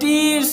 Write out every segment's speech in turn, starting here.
30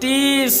30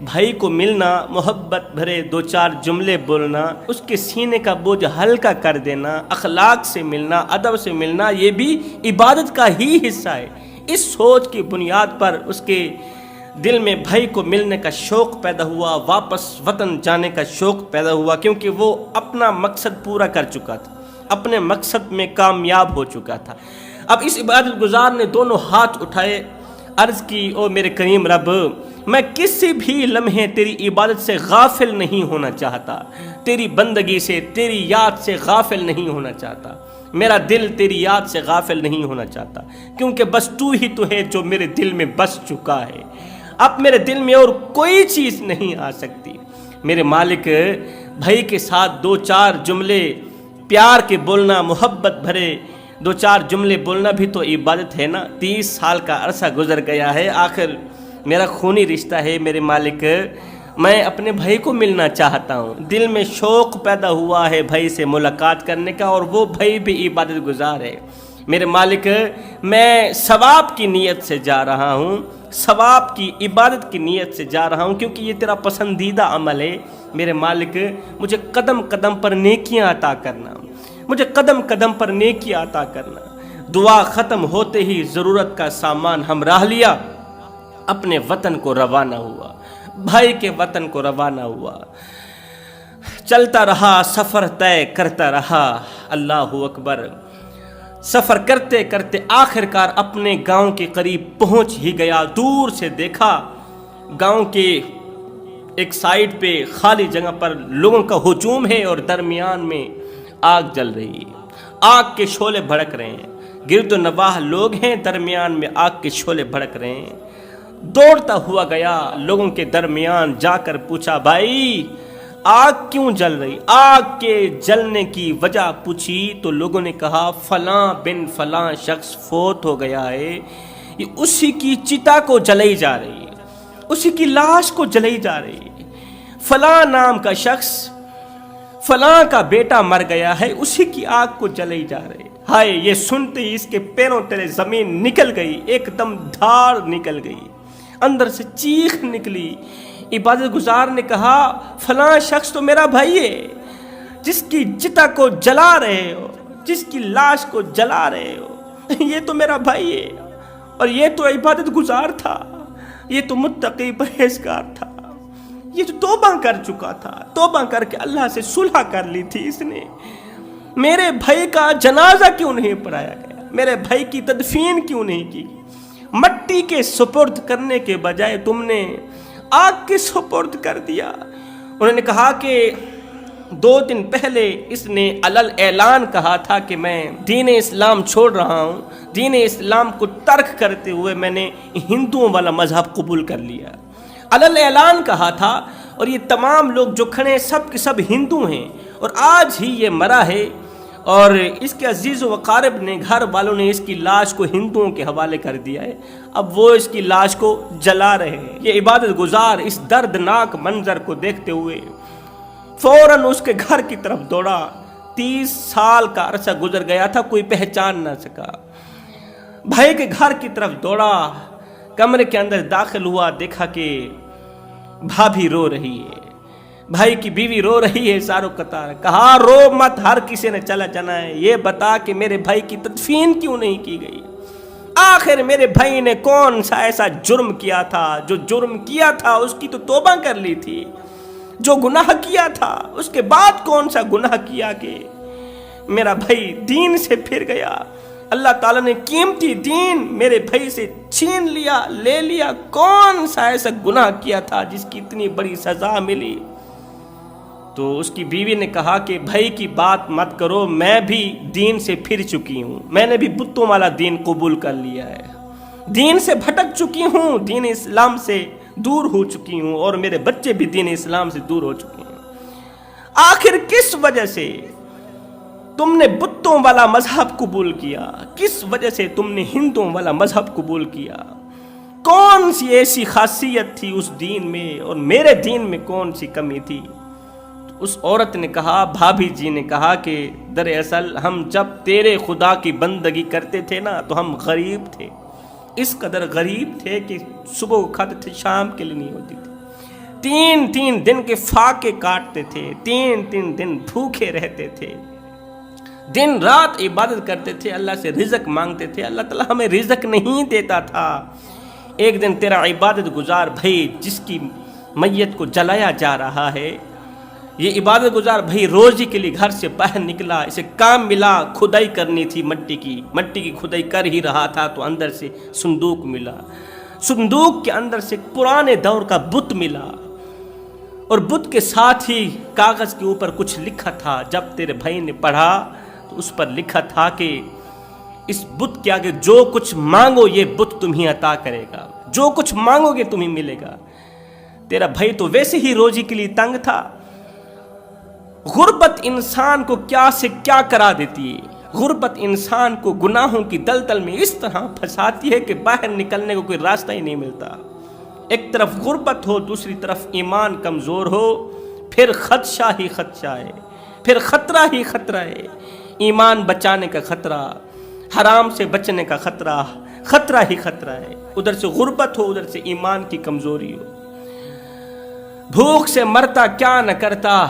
بھائی کو ملنا، محبت بھرے دو چار جملے بولنا، اس کے سینے کا بوجھ ہلکا کر دینا، اخلاق سے ملنا، ادب سے ملنا، یہ بھی عبادت کا ہی حصہ ہے۔ اس سوچ کی بنیاد پر اس کے دل میں بھائی کو ملنے کا شوق پیدا ہوا، واپس وطن جانے کا شوق پیدا ہوا، کیونکہ وہ اپنا مقصد پورا کر چکا تھا، اپنے مقصد میں کامیاب ہو چکا تھا۔ اب اس عبادت گزار نے دونوں ہاتھ اٹھائے، عرض کی، او میرے کریم رب، میں کسی بھی لمحے تیری عبادت سے غافل نہیں ہونا چاہتا، تیری بندگی سے، تیری یاد سے غافل نہیں ہونا چاہتا، میرا دل تیری یاد سے غافل نہیں ہونا چاہتا، کیونکہ بس تو ہی تو ہے جو میرے دل میں بس چکا ہے، اب میرے دل میں اور کوئی چیز نہیں آ سکتی۔ میرے مالک، بھائی کے ساتھ دو چار جملے پیار کے بولنا، محبت بھرے دو چار جملے بولنا بھی تو عبادت ہے نا۔ 30 سال کا عرصہ گزر گیا ہے، آخر میرا خونی رشتہ ہے میرے مالک، میں اپنے بھائی کو ملنا چاہتا ہوں، دل میں شوق پیدا ہوا ہے بھائی سے ملاقات کرنے کا، اور وہ بھائی بھی عبادت گزار ہے۔ میرے مالک، میں ثواب کی نیت سے جا رہا ہوں، ثواب کی عبادت کی نیت سے جا رہا ہوں، کیونکہ یہ تیرا پسندیدہ عمل ہے۔ میرے مالک، مجھے قدم قدم پر نیکیاں عطا کرنا، مجھے قدم قدم پر نیکیاں عطا کرنا۔ دعا ختم ہوتے ہی ضرورت کا سامان ہمراہ لیا، اپنے وطن کو روانہ ہوا، بھائی کے وطن کو روانہ ہوا، چلتا رہا، سفر طے کرتا رہا۔ اللہ اکبر۔ سفر کرتے کرتے آخر کار اپنے گاؤں کے قریب پہنچ ہی گیا۔ دور سے دیکھا گاؤں کے ایک سائیڈ پہ خالی جگہ پر لوگوں کا ہجوم ہے، اور درمیان میں آگ جل رہی ہے، آگ کے شعلے بھڑک رہے ہیں، گرد و نواح لوگ ہیں، درمیان میں آگ کے شعلے بھڑک رہے ہیں۔ دوڑتا ہوا گیا، لوگوں کے درمیان جا کر پوچھا، بھائی آگ کیوں جل رہی؟ آگ کے جلنے کی وجہ پوچھی تو لوگوں نے کہا، فلاں بن فلاں شخص فوت ہو گیا ہے، یہ اسی کی چتا کو جلائی جا رہی ہے، اسی کی لاش کو جلائی جا رہی ہے، فلاں نام کا شخص، فلاں کا بیٹا مر گیا ہے، اسی کی آگ کو جلائی جا رہی ہے۔ ہائے، یہ سنتے ہی اس کے پیروں تلے زمین نکل گئی، ایک دم دھاڑ نکل گئی، اندر سے چیخ نکلی۔ عبادت گزار نے کہا، فلاں شخص تو میرا بھائی ہے، جس کی چتا کو جلا رہے ہو، جس کی لاش کو جلا رہے ہو، یہ تو میرا بھائی ہے، اور یہ تو عبادت گزار تھا، یہ تو متقی پرہیزگار تھا، یہ تو توبہ کر چکا تھا، توبہ کر کے اللہ سے صلح کر لی تھی اس نے۔ میرے بھائی کا جنازہ کیوں نہیں پڑھایا گیا؟ میرے بھائی کی تدفین کیوں نہیں کی؟ مٹی کے سپرد کرنے کے بجائے تم نے آگ کے سپرد کر دیا۔ انہوں نے کہا کہ 2 دن پہلے اس نے علل اعلان کہا تھا کہ میں دین اسلام چھوڑ رہا ہوں، دین اسلام کو ترک کرتے ہوئے میں نے ہندوؤں والا مذہب قبول کر لیا، علل اعلان کہا تھا، اور یہ تمام لوگ جو کھڑے ہیں سب کے سب ہندو ہیں، اور آج ہی یہ مرا ہے، اور اس کے عزیز و اقارب نے، گھر والوں نے اس کی لاش کو ہندوؤں کے حوالے کر دیا ہے، اب وہ اس کی لاش کو جلا رہے ہیں۔ یہ عبادت گزار اس دردناک منظر کو دیکھتے ہوئے فوراً اس کے گھر کی طرف دوڑا۔ 30 سال کا عرصہ گزر گیا تھا، کوئی پہچان نہ سکا۔ بھائی کے گھر کی طرف دوڑا، کمرے کے اندر داخل ہوا، دیکھا کہ بھابھی رو رہی ہے، بھائی کی بیوی رو رہی ہے زاروں قطار۔ کہا، رو مت، ہر کسی نے چلا جانا ہے، یہ بتا کہ میرے بھائی کی تدفین کیوں نہیں کی گئی؟ آخر میرے بھائی نے کون سا ایسا جرم کیا تھا؟ جو جرم کیا تھا اس کی تو توبہ کر لی تھی، جو گناہ کیا تھا اس کے بعد کون سا گناہ کیا کہ میرا بھائی دین سے پھر گیا؟ اللہ تعالیٰ نے قیمتی دین میرے بھائی سے چھین لیا، لے لیا، کون سا ایسا گناہ کیا تھا جس کی اتنی بڑی سزا ملی؟ تو اس کی بیوی نے کہا کہ بھائی کی بات مت کرو، میں بھی دین سے پھر چکی ہوں، میں نے بھی بتوں والا دین قبول کر لیا ہے، دین سے بھٹک چکی ہوں، دین اسلام سے دور ہو چکی ہوں، اور میرے بچے بھی دین اسلام سے دور ہو چکے ہیں۔ آخر کس وجہ سے تم نے بتوں والا مذہب قبول کیا؟ کس وجہ سے تم نے ہندوؤں والا مذہب قبول کیا؟ کون سی ایسی خاصیت تھی اس دین میں، اور میرے دین میں کون سی کمی تھی؟ اس عورت نے کہا، بھابھی جی نے کہا کہ دراصل ہم جب تیرے خدا کی بندگی کرتے تھے نا تو ہم غریب تھے، اس قدر غریب تھے کہ صبح کو کھاتے تھے، شام کے لیے نہیں ہوتی تھی، تین تین دن کے فاقے کاٹتے تھے، تین تین دن بھوکے رہتے تھے، دن رات عبادت کرتے تھے، اللہ سے رزق مانگتے تھے، اللہ تعالیٰ ہمیں رزق نہیں دیتا تھا۔ ایک دن تیرا عبادت گزار بھائی جس کی میت کو جلایا جا رہا ہے، یہ عبادت گزار بھائی روزی کے لیے گھر سے باہر نکلا، اسے کام ملا، کھدائی کرنی تھی مٹی کی کھدائی کر ہی رہا تھا تو اندر سے صندوق ملا، صندوق کے اندر سے پرانے دور کا بت ملا، اور بت کے ساتھ ہی کاغذ کے اوپر کچھ لکھا تھا۔ جب تیرے بھائی نے پڑھا تو اس پر لکھا تھا کہ اس بت کے آگے جو کچھ مانگو یہ بت تمہیں عطا کرے گا، جو کچھ مانگو گے تمہیں ملے گا۔ تیرا بھائی تو ویسے ہی روزی کے لیے تنگ تھا۔ غربت انسان کو کیا سے کیا کرا دیتی ہے، غربت انسان کو گناہوں کی دلدل میں اس طرح پھنساتی ہے کہ باہر نکلنے کو کوئی راستہ ہی نہیں ملتا۔ ایک طرف غربت ہو، دوسری طرف ایمان کمزور ہو، پھر خدشہ ہی خدشہ ہے، پھر خطرہ ہی خطرہ ہے۔ ایمان بچانے کا خطرہ، حرام سے بچنے کا خطرہ، خطرہ ہی خطرہ ہے۔ ادھر سے غربت ہو، ادھر سے ایمان کی کمزوری ہو۔ بھوک سے مرتا کیا نہ کرتا،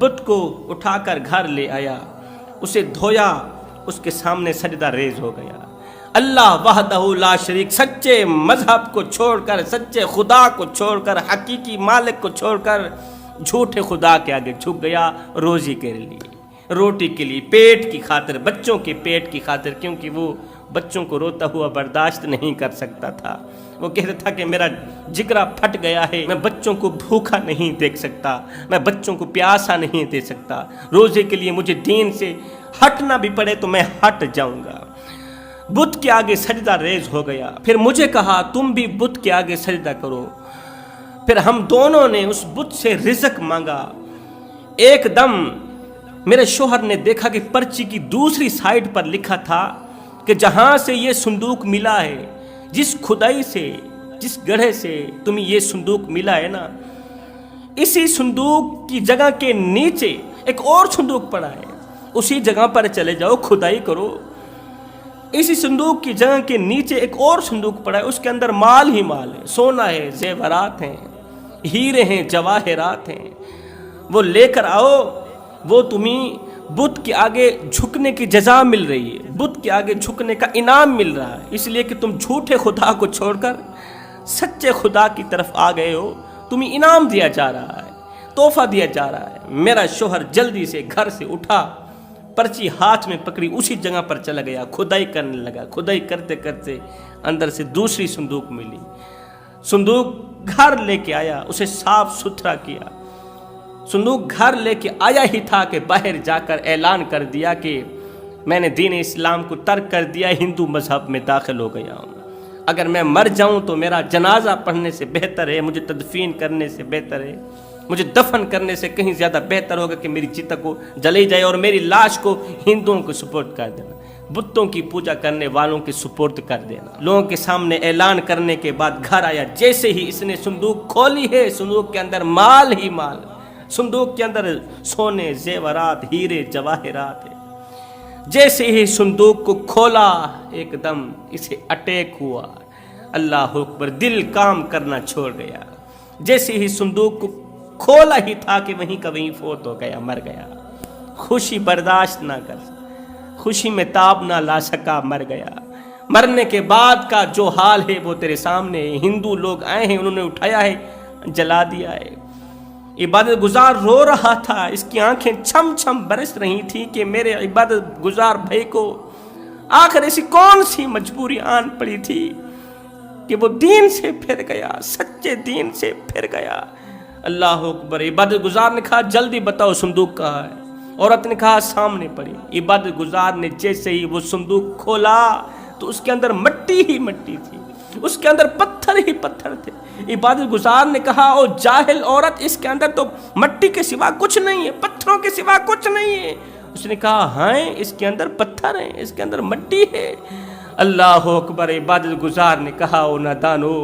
بت کو اٹھا کر گھر لے آیا، اسے دھویا، اس کے سامنے سجدہ ریز ہو گیا۔ اللہ وحدہ لا شریک، سچے مذہب کو چھوڑ کر، سچے خدا کو چھوڑ کر، حقیقی مالک کو چھوڑ کر جھوٹے خدا کے آگے جھک گیا، روزی کے لیے، روٹی کے لیے، پیٹ کی خاطر، بچوں کے پیٹ کی خاطر، کیونکہ وہ بچوں کو روتا ہوا برداشت نہیں کر سکتا تھا۔ وہ کہتا تھا کہ میرا جگرا پھٹ گیا ہے، میں بچوں کو بھوکا نہیں دیکھ سکتا، میں بچوں کو پیاسا نہیں دے سکتا، روزے کے لیے مجھے دین سے ہٹنا بھی پڑے تو میں ہٹ جاؤں گا۔ بت کے آگے سجدہ ریز ہو گیا، پھر مجھے کہا تم بھی بت کے آگے سجدہ کرو، پھر ہم دونوں نے اس بت سے رزق مانگا۔ ایک دم میرے شوہر نے دیکھا کہ پرچی کی دوسری سائٹ پر لکھا تھا کہ جہاں سے یہ صندوق ملا ہے، جس کھدائی سے، جس گڑھے سے تمہیں یہ صندوق ملا ہے نا، اسی صندوق کی جگہ کے نیچے ایک اور صندوق پڑا ہے، اسی جگہ پر چلے جاؤ، کھدائی کرو۔ اسی صندوق کی جگہ کے نیچے ایک اور صندوق پڑا ہے، اس کے اندر مال ہی مال ہے، سونا ہے، زیورات ہیں، ہیرے ہیں، جواہرات ہیں، وہ لے کر آؤ، وہ تمہیں بت کے آگے جھکنے کی جزا مل رہی ہے، بت کے آگے جھکنے کا انعام مل رہا ہے، اس لیے کہ تم جھوٹے خدا کو چھوڑ کر سچے خدا کی طرف آ گئے ہو، تمہیں انعام دیا جا رہا ہے، تحفہ دیا جا رہا ہے۔ میرا شوہر جلدی سے گھر سے اٹھا، پرچی ہاتھ میں پکڑی، اسی جگہ پر چلا گیا، کھدائی کرنے لگا۔ کھدائی کرتے کرتے اندر سے دوسری صندوق ملی، صندوق گھر لے کے آیا، اسے صاف ستھرا کیا۔ صندوق گھر لے کے آیا ہی تھا کہ باہر جا کر اعلان کر دیا کہ میں نے دین اسلام کو ترک کر دیا، ہندو مذہب میں داخل ہو گیا ہوں۔ اگر میں مر جاؤں تو میرا جنازہ پڑھنے سے بہتر ہے، مجھے تدفین کرنے سے بہتر ہے، مجھے دفن کرنے سے کہیں زیادہ بہتر ہوگا کہ میری چتا کو جلی جائے اور میری لاش کو ہندوؤں کو سپورٹ کر دینا، بتوں کی پوجا کرنے والوں کے سپورٹ کر دینا۔ لوگوں کے سامنے اعلان کرنے کے بعد گھر آیا، جیسے ہی اس نے صندوق کھولی ہے، صندوق کے اندر مال ہی مال، صندوق کے اندر سونے، زیورات، ہیرے، جواہرات ہے۔ جیسے ہی صندوق کو کھولا، ایک دم اسے اٹیک ہوا، اللہ اکبر، دل کام کرنا چھوڑ گیا۔ جیسے ہی صندوق کو کھولا ہی تھا کہ وہیں کا وہیں فوت ہو گیا، مر گیا۔ خوشی برداشت نہ کر، خوشی میں تاب نہ لا سکا، مر گیا۔ مرنے کے بعد کا جو حال ہے وہ تیرے سامنے ہے۔ ہندو لوگ آئے ہیں، انہوں نے اٹھایا ہے، جلا دیا ہے۔ عبادت گزار رو رہا تھا، اس کی آنکھیں چھم چھم برس رہی تھی کہ میرے عبادت گزار بھائی کو آخر ایسی کون سی مجبوری آن پڑی تھی کہ وہ دین سے پھر گیا، سچے دین سے پھر گیا۔ اللہ اکبر۔ عبادت گزار نے کہا جلدی بتاؤ صندوق کہاں ہے؟ عورت نے کہا سامنے پڑی۔ عبادت گزار نے جیسے ہی وہ صندوق کھولا تو اس کے اندر مٹی ہی مٹی تھی، اس کے اندر پتھر ہی پتھر تھے۔ عبادت گزار نے کہا او جاہل عورت، اس کے اندر تو مٹی کے سوا کچھ نہیں ہے، پتھروں کے سوا کچھ نہیں ہے۔ اس نے کہا ہاں، اس کے اندر پتھر ہیں، اس کے اندر مٹی ہے۔ اللہ اکبر۔ عبادت گزار نے کہا او نادانو،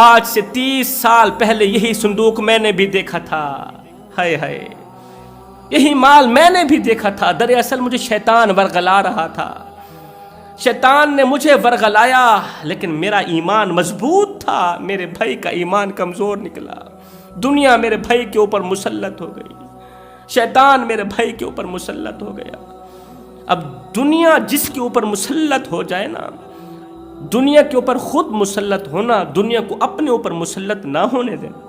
آج سے 30 سال پہلے یہی صندوق میں نے بھی دیکھا تھا، ہائے ہائے، یہی مال میں نے بھی دیکھا تھا۔ دراصل مجھے شیطان ورغلا رہا تھا، شیطان نے مجھے ورغلایا، لیکن میرا ایمان مضبوط تھا، میرے بھائی کا ایمان کمزور نکلا۔ دنیا میرے بھائی کے اوپر مسلط ہو گئی، شیطان میرے بھائی کے اوپر مسلط ہو گیا۔ اب دنیا جس کے اوپر مسلط ہو جائے نا، دنیا کے اوپر خود مسلط ہونا، دنیا کو اپنے اوپر مسلط نہ ہونے دینا،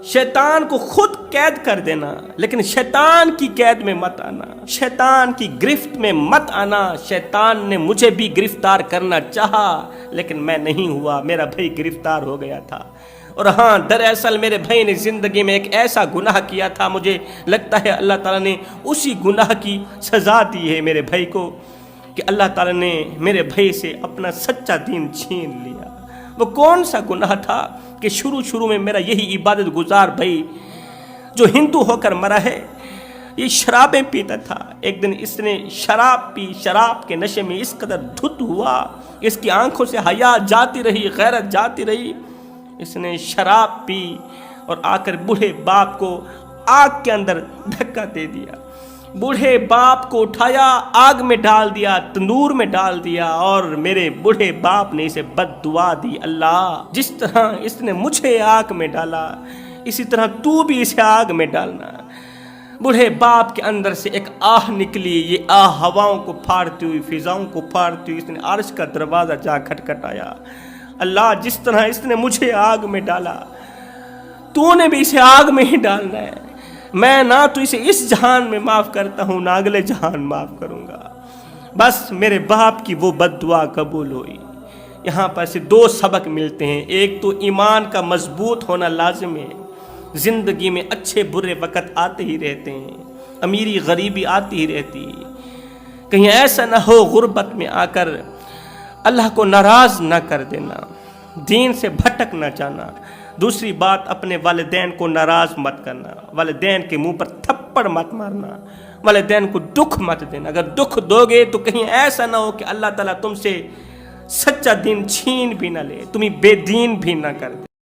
شیطان کو خود قید کر دینا، لیکن شیطان کی قید میں مت آنا، شیطان کی گرفت میں مت آنا۔ شیطان نے مجھے بھی گرفتار کرنا چاہا لیکن میں نہیں ہوا، میرا بھائی گرفتار ہو گیا تھا۔ اور ہاں، دراصل میرے بھائی نے زندگی میں ایک ایسا گناہ کیا تھا، مجھے لگتا ہے اللہ تعالیٰ نے اسی گناہ کی سزا دی ہے میرے بھائی کو، کہ اللہ تعالیٰ نے میرے بھائی سے اپنا سچا دین چھین لیا۔ وہ کون سا گناہ تھا کہ شروع میں میرا یہی عبادت گزار بھائی جو ہندو ہو کر مرا ہے، یہ شرابیں پیتا تھا۔ ایک دن اس نے شراب پی، شراب کے نشے میں اس قدر دھت ہوا، اس کی آنکھوں سے حیا جاتی رہی، غیرت جاتی رہی۔ اس نے شراب پی اور آ کر بوڑھے باپ کو آگ کے اندر دھکا دے دیا، بوڑھے باپ کو اٹھایا، آگ میں ڈال دیا، تندور میں ڈال دیا، اور میرے بوڑھے باپ نے اسے بد دعا دی، اللہ جس طرح اس نے مجھے آگ میں ڈالا اسی طرح تو بھی اسے آگ میں ڈالنا۔ بوڑھے باپ کے اندر سے ایک آہ نکلی، یہ آہ ہواؤں کو پھاڑتی ہوئی، فضاؤں کو پھاڑتی ہوئی اس نے عرش کا دروازہ جا کھٹکھٹایا، اللہ جس طرح اس نے مجھے آگ میں ڈالا تو نے بھی اسے آگ میں ہی ڈالنا ہے۔ میں نہ تو اسے اس جہان میں معاف کرتا ہوں، نہ اگلے جہان معاف کروں گا۔ بس میرے باپ کی وہ بد دعا قبول ہوئی۔ یہاں پر سے دو سبق ملتے ہیں، ایک تو ایمان کا مضبوط ہونا لازم ہے۔ زندگی میں اچھے برے وقت آتے ہی رہتے ہیں، امیری غریبی آتی ہی رہتی ہے، کہیں ایسا نہ ہو غربت میں آ کر اللہ کو ناراض نہ کر دینا، دین سے بھٹک نہ جانا۔ دوسری بات، اپنے والدین کو ناراض مت کرنا، والدین کے منہ پر تھپڑ مت مارنا، والدین کو دکھ مت دینا۔ اگر دکھ دو گے تو کہیں ایسا نہ ہو کہ اللہ تعالیٰ تم سے سچا دین چھین بھی نہ لے، تمہیں بے دین بھی نہ کر دے۔